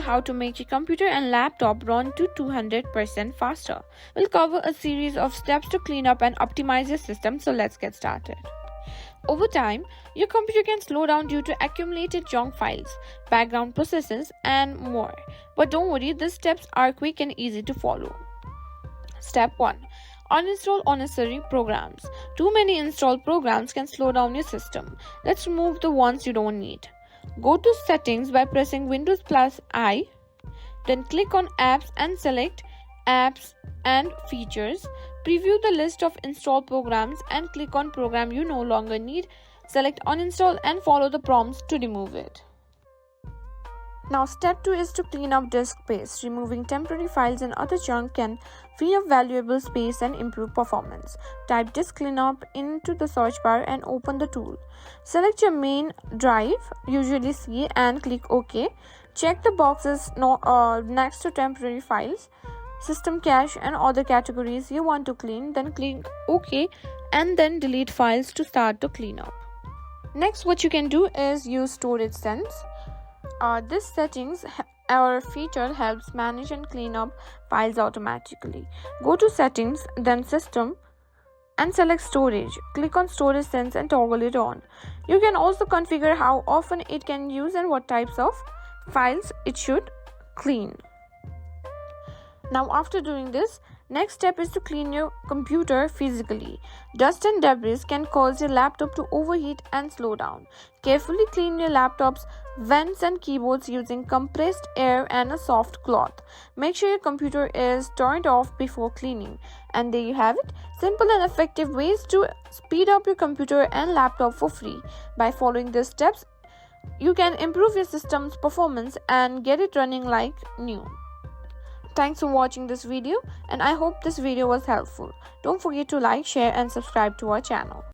how to make your computer and laptop run to 200% faster. We'll cover a series of steps to clean up and optimize your system, so let's get started. Over time, your computer can slow down due to accumulated junk files, background processes, and more. But don't worry, these steps are quick and easy to follow. Step 1. Uninstall unnecessary programs. Too many installed programs can slow down your system. Let's remove the ones you don't need. Go to Settings by pressing Windows plus I. Then click on Apps and select Apps and Features. Preview the list of installed programs and click on Program you no longer need. Select Uninstall and follow the prompts to remove it. Now step 2 is to clean up disk space. Removing temporary files and other junk can free up valuable space and improve performance. Type disk cleanup into the search bar and open the tool. Select your main drive, usually C, and click OK. Check the boxes next to temporary files, system cache, and other categories you want to clean. Then click OK and then delete files to start the cleanup. Next, what you can do is use storage sense. This settings or feature helps manage and clean up files automatically. Go to Settings, then System, and select Storage. Click on Storage Sense and toggle it on. You can also configure how often it can use and what types of files it should clean. Now, after doing this, next step is to clean your computer physically. Dust and debris can cause your laptop to overheat and slow down. Carefully clean your laptop's vents and keyboards using compressed air and a soft cloth. Make sure your computer is turned off before cleaning. And there you have it. Simple and effective ways to speed up your computer and laptop for free. By following these steps, you can improve your system's performance and get it running like new. Thanks for watching this video, and I hope this video was helpful. Don't forget to like, share, and subscribe to our channel.